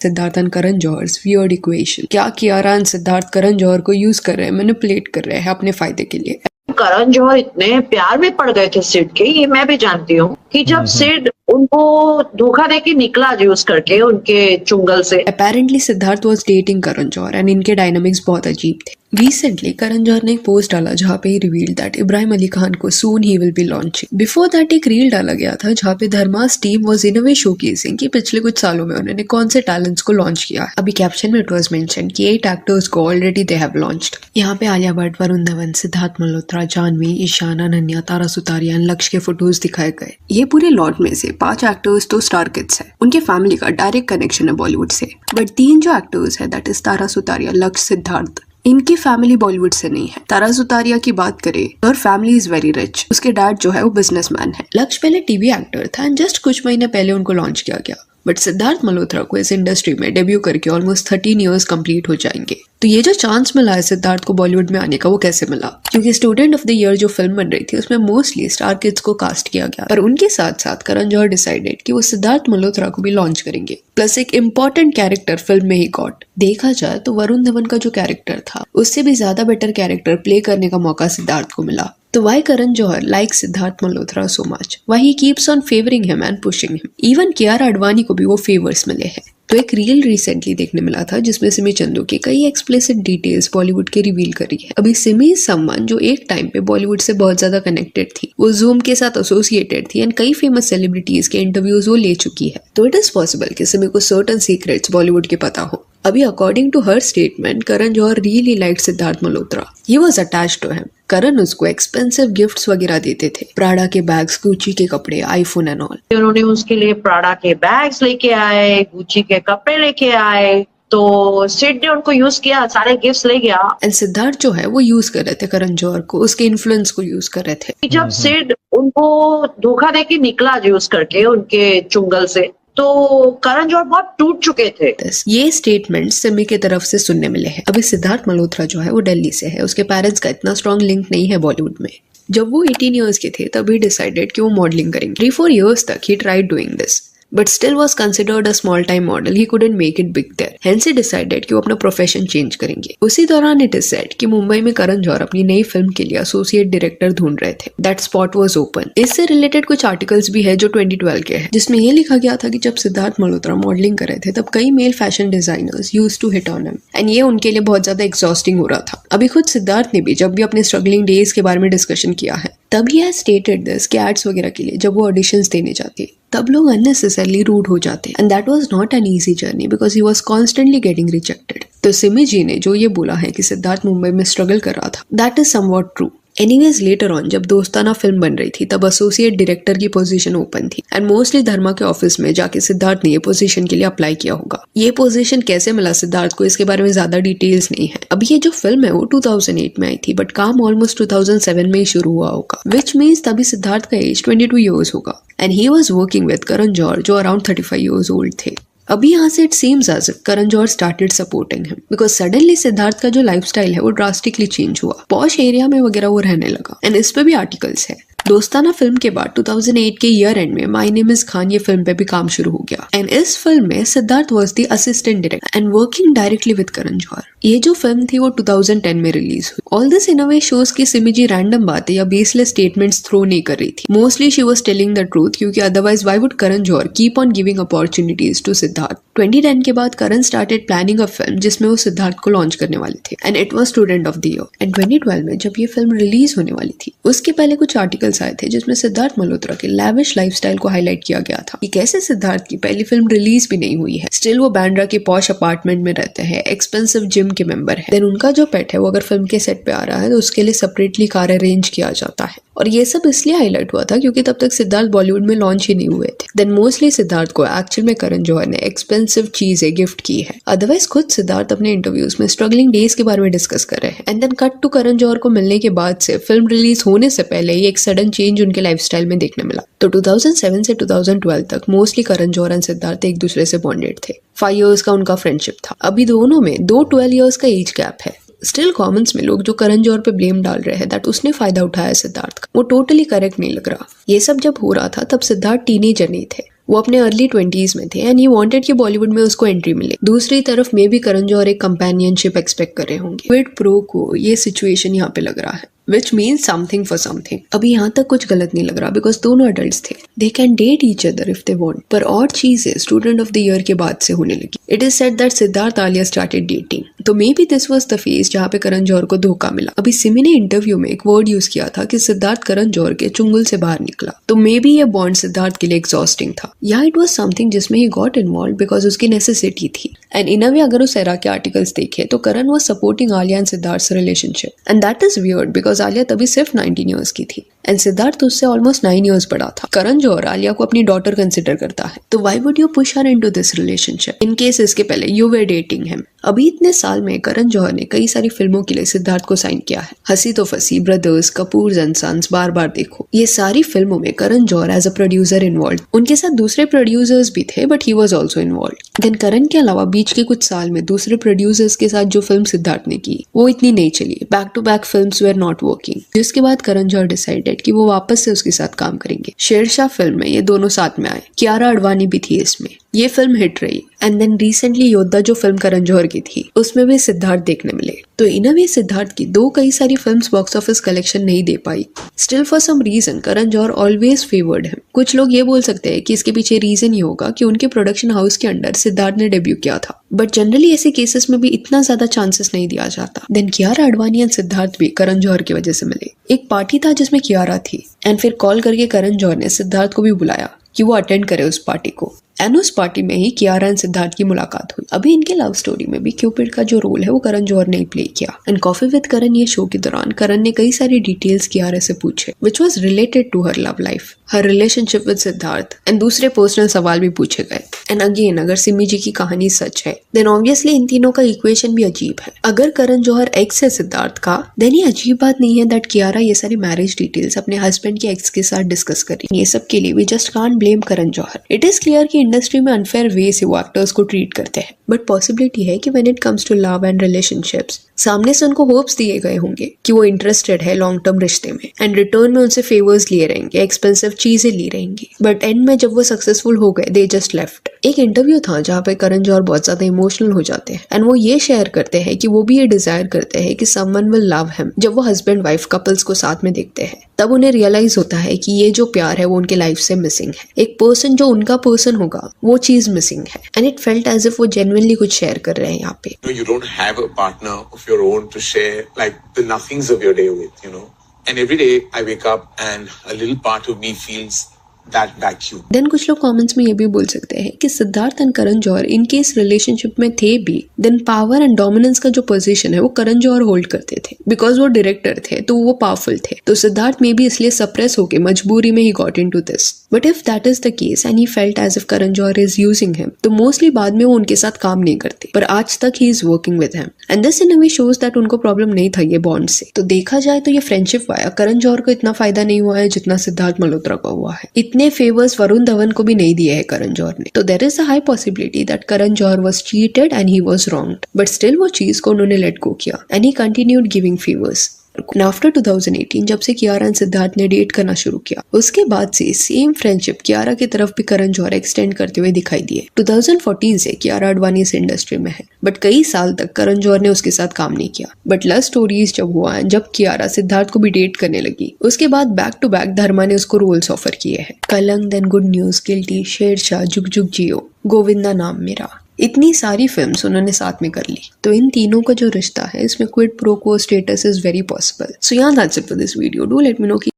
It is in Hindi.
Siddharth and Karan Johar's weird equation। क्या कियारा एंड सिद्धार्थ करण जौहर को यूज कर रहे हैं, मैनिपुलेट कर रहे हैं अपने फायदे के लिए। करण जौहर इतने प्यार में पड़ गए थे सिड के, ये मैं भी जानती हूँ कि जब सिड उनको धोखा देके निकला यूज करके उनके चुंगल से। Apparently Siddharth was dating Karan Johar and इनके डायनामिक्स बहुत अजीब थे। रिसेंटली करण जौहर ने एक पोस्ट डाला जहाँ पे ही रिवील्ड दैट इब्राहिम अली खान को soon he will be launching. Before that एक रील डाला गया था जहाँ पे Dharma's team was in a way showcasing कि पिछले कुछ सालों में उन्होंने कौन से टैलेंट्स को लॉन्च किया है। अभी कैप्शन में इट वाज मेंशन्ड कि 8 एक्टर्स को ऑलरेडी दे हैव लॉन्च्ड। यहाँ पे आलिया भट्ट, वरुण धवन, सिद्धार्थ मल्होत्रा, जानवी, ईशान, अनन्या, तारा सुतारिया एंड लक्ष्य के फोटोज दिखाए गए। ये पूरे लॉट में से 5 एक्टर्स तो स्टार किड्स है, उनके फैमिली का डायरेक्ट कनेक्शन है बॉलीवुड से। बट 3 जो एक्टर्स है दैट इज तारा सुतारिया, लक्ष्य, सिद्धार्थ, इनकी फैमिली बॉलीवुड से नहीं है। तारा सुतारिया की बात करें तो हर फैमिली इज वेरी रिच। उसके डैड जो है वो बिजनेसमैन है। लक्ष्य पहले टीवी एक्टर था एंड जस्ट कुछ महीने पहले उनको लॉन्च किया गया। बट सिद्धार्थ मल्होत्रा को इस इंडस्ट्री में डेब्यू करके ऑलमोस्ट 13 इयर्स कंप्लीट हो जाएंगे। तो ये जो चांस मिला है सिद्धार्थ को बॉलीवुड में आने का, वो कैसे मिला? क्योंकि स्टूडेंट ऑफ द ईयर जो फिल्म बन रही थी उसमें मोस्टली स्टार किड्स को कास्ट किया गया, पर उनके साथ साथ करण जौहर डिसाइडेड कि वो सिद्धार्थ मल्होत्रा को भी लॉन्च करेंगे। प्लस एक इम्पोर्टेंट कैरेक्टर फिल्म में ही गॉट। देखा जाए तो वरुण धवन का जो कैरेक्टर था उससे भी ज्यादा बेटर कैरेक्टर प्ले करने का मौका सिद्धार्थ को मिला। तो why Karan Johar likes Siddharth Malhotra so much? Why he keeps on favoring him and pushing him? Even Kiara Advani को भी वो फेवर्स मिले हैं। तो एक रील रिसेंटली देखने मिला था जिसमें सिमी चंदू की कई एक्सप्लिसिट डिटेल्स बॉलीवुड के रिवील करी है। अभी सिमी समवन जो एक टाइम पे बॉलीवुड से बहुत ज्यादा कनेक्टेड थी, वो जूम के साथ एसोसिएटेड थी एंड कई फेमस सेलिब्रिटीज के इंटरव्यूज वो ले चुकी है। तो इट इज पॉसिबल कि सिमी को सर्टेन सीक्रेट्स बॉलीवुड के पता हो। अभी according to her statement Karan Johar really liked Siddharth Malhotra. He was attached to him. Karan उसको एक्सपेंसिव गिफ्ट्स वगैरह देते थे, प्राडा के बैग्स, गुची के कपड़े, आईफोन एंड ऑल। उन्होंने उसके लिए प्राडा के बैग्स लेके आए, गुची के कपड़े लेके आए। तो सिड ने उनको यूज किया, सारे गिफ्ट्स ले गया। एंड सिद्धार्थ जो है वो यूज कर रहे थे करण जौहर को, उसके इन्फ्लुएंस को यूज कर रहे थे। जब सिड उनको धोखा देके निकला यूज करके उनके चुंगल से, तो करण जौहर बहुत टूट चुके थे। ये स्टेटमेंट सिमी की तरफ से सुनने मिले हैं। अभी सिद्धार्थ मल्होत्रा जो है वो दिल्ली से है, उसके पेरेंट्स का इतना स्ट्रॉन्ग लिंक नहीं है बॉलीवुड में। जब वो 18 इयर्स के थे तभी डिसाइडेड कि वो मॉडलिंग करेंगे। 3-4 इयर्स तक he tried doing this but still was considered a small time model. He couldn't make it big there. Hence he decided कि वो अपना प्रोफेशन चेंज करेंगे। उसी दौरान इट इज सेड कि मुंबई में करण जौहर अपनी नई फिल्म के लिए एसोसिएट डायरेक्टर ढूंढ रहे थे। That spot was open. इससे रिलेटेड कुछ आर्टिकल्स भी है जो 2012 के हैं, जिसमें ये लिखा गया था कि जब सिद्धार्थ मल्होत्रा मॉडलिंग कर रहे थे तब कई male fashion designers used to hit on him and ये उनके लिए बहुत ज्यादा एग्जॉस्टिंग हो रहा था। अभी खुद सिद्धार्थ ने भी जब भी अपने स्ट्रगलिंग डेज के बारे में डिस्कशन किया है तब ही हैज स्टेटेड दिस कि एड्स वगैरह के लिए जब वो ऑडिशंस देने जाते तब लोग अननेसेसरली रूड हो जाते and that was not an easy journey because he was constantly getting rejected. तो सिमी जी ने जो ये बोला है कि सिद्धार्थ मुंबई में स्ट्रगल कर रहा था, that is somewhat true. Anyways later on जब दोस्ताना फिल्म बन रही थी तब एसोसिएट डायरेक्टर की पोजीशन ओपन थी एंड मोस्टली धर्मा के ऑफिस में जाके सिद्धार्थ ने ये पोजीशन के लिए अप्लाई किया होगा। ये पोजीशन कैसे मिला सिद्धार्थ को इसके बारे में ज्यादा डिटेल्स नहीं है। अभी ये जो फिल्म है वो 2008 में आई थी बट काम ऑलमोस्ट 2007 में ही शुरू हुआ होगा, विच मीन्स तभी सिद्धार्थ का एज 22 ईयर्स होगा and he was working with Karan Johar जो अराउंड 35 ईयर्स ओल्ड थे। अभी यहाँ से it seems as if Karan Johar started supporting him because suddenly Siddharth का जो लाइफस्टाइल है वो ड्रास्टिकली चेंज हुआ। पॉश एरिया में वगैरह वो रहने लगा एंड इस पे भी आर्टिकल्स है। दोस्ताना फिल्म के बाद 2008 के ईयर एंड में माय नेम इज खान ये फिल्म पे भी काम शुरू हो गया एंड इस फिल्म में Siddharth was the assistant director and working directly with Karan Johar. ये जो फिल्म थी वो 2010 में रिलीज हुई। All this in a way shows की सिमी जी रैंडम बातें या बेसलेस स्टेटमेंट्स थ्रो नहीं कर रही थी। Mostly she was telling the truth क्योंकि otherwise why would Karan Johar keep on giving opportunities to Siddharth. 2010 के बाद Karan started planning a film जिसमें वो सिद्धार्थ को लॉन्च करने वाले थे and it was Student of the Year. And 2012 में जब ये फिल्म रिलीज होने वाली थी उसके पहले कुछ आर्टिकल्स आए थे जिसमें सिद्धार्थ मल्होत्रा के लैविश लाइफस्टाइल को हाईलाइट किया गया था कि कैसे सिद्धार्थ की पहली फिल्म रिलीज भी नहीं हुई है, स्टिल वो बांद्रा के पॉश अपार्टमेंट में रहते हैं, एक्सपेंसिव जिम के मेंबर है। देन उनका जो पेट है वो अगर फिल्म के सेट पे आ रहा है तो उसके लिए सेपरेटली कार अरेंज किया जाता है और ये सब इसलिए हाईलाइट हुआ था क्योंकि तब तक सिद्धार्थ बॉलीवुड में लॉन्च ही नहीं हुए थे। देन मोस्टली सिद्धार्थ को एक्चुअल में करण जौहर ने एक्सपेंसिव चीजें गिफ्ट की है। अदरवाइज खुद सिद्धार्थ अपने इंटरव्यूज में स्ट्रगलिंग डेज के बारे में डिस्कस कर रहे हैं एंड देन कट टू करण जौहर को मिलने के बाद से फिल्म रिलीज होने से पहले ही एक सडन चेंज उनके लाइफस्टाइल में देखने मिला। तो 2007 से 2012 तक मोस्टली करण जौहर एंड सिद्धार्थ एक दूसरे से बॉन्डेड थे। 5 इयर्स का उनका फ्रेंडशिप था। अभी दोनों में 12 इयर्स का एज गैप है। स्टिल कमेंट्स में लोग जो करण जौहर पे ब्लेम डाल रहे हैं दैट उसने फायदा उठाया सिद्धार्थ का, वो टोटली करेक्ट नहीं लग रहा। ये सब जब हो रहा था तब सिद्धार्थ टीनेजर नहीं थे, वो अपने अर्ली 20s में थे एंड ही वांटेड कि बॉलीवुड में उसको एंट्री मिले। दूसरी तरफ मे भी करण जौहर एक कंपेनियनशिप एक्सपेक्ट कर रहे होंगे। क्विड प्रो को ये सिचुएशन यहाँ पे लग रहा है, which means something for something। अभी यहाँ तक कुछ गलत नहीं लग रहा बिकॉज दोनों एडल्ट्स थे, they can date each other if they want. पर और चीजें स्टूडेंट ऑफ द ईयर के बाद से होने लगी। It is said that Siddharth Alia started dating, तो maybe this was the phase जहाँ पे करण जौहर को धोखा मिला। अभी सिमी ने इंटरव्यू में एक वर्ड यूज किया था कि सिद्धार्थ करण जौहर के चुंगल से बाहर निकला, तो मे बी ये बॉन्ड सिद्धार्थ के लिए एग्जॉस्टिंग था या इट वाज समथिंग जिसमें ही गॉट इन्वॉल्व बिकॉज उसकी नेसेसिटी थी। एंड इन अ वे अगर उस एरा के आर्टिकल्स देखे तो Karan was supporting Alia and Siddharth relationship and that is weird because Alia तभी सिर्फ 19 ईयर्स की थी एंड सिद्धार्थ उससे ऑलमोस्ट 9 ईयर्स बड़ा था। करण जौहर आलिया को अपनी डॉटर कंसिडर करता है, तो why would you push her into this relationship in case इसके पहले यू वर डेटिंग हिम। अभी इतने साल में करण जौहर ने कई सारी फिल्मों के लिए सिद्धार्थ को साइन किया है। Hasee Toh Phasee, Brothers, Kapoor and Sons, Baar Baar Dekho, ये सारी फिल्मों में Karan Johar as a producer involve. उनके साथ दूसरे प्रोड्यूसर्स भी थे but he was also involve. Then Karan के अलावा बीच के कुछ साल में दूसरे प्रोड्यूसर्स के साथ जो फिल्म सिद्धार्थ ने की वो इतनी नहीं चली, back to back films were not working, जिसके बाद करण जौहर डिसाइडेड कि वो वापस से उसके साथ काम करेंगे। शेरशाह फिल्म में ये दोनों साथ में आए, कियारा अडवाणी भी थी इसमें, ये फिल्म हिट रही। एंड देन रिसेंटली योद्धा जो फिल्म करण जौहर की थी उसमें भी सिद्धार्थ देखने मिले। तो इन अ वे सिद्धार्थ की कई सारी फिल्म्स बॉक्स ऑफिस कलेक्शन नहीं दे पाई। Still for some reason Karan Johar always favoured him. कुछ लोग ये बोल सकते हैं कि इसके पीछे रीजन ये होगा कि उनके प्रोडक्शन हाउस के अंडर सिद्धार्थ ने डेब्यू किया था, बट जनरली ऐसे केसेस में भी इतना ज्यादा चांसेस नहीं दिया जाता। देन कियारा अडवाणी एंड सिद्धार्थ भी करण जौहर की वजह से मिले। एक पार्टी था जिसमें कियारा थी एंड फिर कॉल करके करण जौहर ने सिद्धार्थ को भी बुलाया कि वो अटेंड करे उस पार्टी को। एंड उस पार्टी में ही कियारा एंड सिद्धार्थ की मुलाकात हुई। अभी इनके लव स्टोरी में भी क्यूपिड का जो रोल है वो करण जौहर ने प्ले किया। एंड कॉफी विद करण ये शो के दौरान करण ने कई सारी डिटेल्स कियारा से पूछे which was related to her love life, her relationship with Siddharth and दूसरे पर्सनल सवाल भी पूछे गए। एंड अगेन अगर सिमी जी की कहानी सच है देन ऑब्वियसली इन तीनों का इक्वेशन भी अजीब है। अगर करण जौहर एक्स है सिद्धार्थ का देन ये अजीब बात नहीं है दैट कियारा ये सारी मैरिज डिटेल्स अपने हस्बैंड के एक्स के साथ डिस्कस करी। ये सब के लिए we just can't blame Karan Johar. It is clear कि इंडस्ट्री में अनफेयर वे से वो एक्टर्स को ट्रीट करते हैं, बट पॉसिबिलिटी है कि when it comes to love and relationships सामने से उनको होप्स दिए गए होंगे कि वो इंटरेस्टेड है लॉन्ग टर्म रिश्ते में एंड रिटर्न में उनसे फेवर्स लिए रहेंगे, एक्सपेंसिव चीजें ली रहेंगी, बट एंड में जब वो सक्सेसफुल हो गए दे जस्ट लेफ्ट। एक इंटरव्यू था जहाँ पे करण जौहर बहुत ज्यादा इमोशनल हो जाते हैं एंड वो ये शेयर करते हैं कि वो भी ये डिजायर करते हैं कि समवन विल लव हिम। जब वो हस्बैंड वाइफ कपल्स को साथ में देखते हैं तब उन्हें रियलाइज होता है कि ये जो प्यार है वो उनके लाइफ से मिसिंग है। एक पर्सन जो उनका पर्सन होगा वो चीज मिसिंग है and it felt as if वो जेन्युइनली कुछ शेयर कर रहे हैं यहाँ पे। You don't have a partner of your own to share like the nothings of your day with, you know. And every day I wake up and a little part of me feels that vacuum. Then कुछ लोग कमेंट्स में ये भी बोल सकते हैं कि सिद्धार्थ एंड करण जौहर इनके इस रिलेशनशिप में थे भी देन पावर एंड डोमिनेंस का जो पोजीशन है वो करण जौहर होल्ड करते थे बिकॉज वो डायरेक्टर थे तो वो पावरफुल थे। तो सिद्धार्थ में भी इसलिए सप्रेस होके मजबूरी में ही got into this. But if that is the case and he felt as if Karan Johar is using him तो मोस्टली बाद में वो उनके साथ काम नहीं करते, पर आज तक he is working with him and this in a way shows that उनको प्रॉब्लम नहीं था ये बॉन्ड से। तो देखा जाए तो ये फ्रेंडशिप वाया करण जौहर को इतना फायदा नहीं हुआ है जितना सिद्धार्थ मल्होत्रा को हुआ है। इतने फेवर्स वरुण धवन को भी नहीं दिए है करण जौहर ने। तो there is a high possibility that Karan Johar was cheated and he was wronged, but still वो चीज को उन्होंने लेट गो किया and he continued giving favours. After 2018 जब से कियारा एंड सिद्धार्थ ने डेट करना शुरू किया उसके बाद से सेम फ्रेंडशिप कियारा की तरफ भी करण जौहर एक्सटेंड करते हुए दिखाई दिए। 2014 से कियारा अडवाणी इस इंडस्ट्री में है बट कई साल तक करण जौहर ने उसके साथ काम नहीं किया। बट लव स्टोरीज जब हुआ है जब कियारा सिद्धार्थ को भी डेट करने लगी उसके बाद बैक टू बैक धर्मा ने उसको रोल्स ऑफर किए हैं। Kalank, then good news, guilty, Shershaah, Jug Jug जियो, गोविंदा नाम मेरा, इतनी सारी फिल्म्स उन्होंने साथ में कर ली। तो इन तीनों का जो रिश्ता है इसमें quid pro quo status is very possible. So यहाँ that's it for this video. Do let me know कि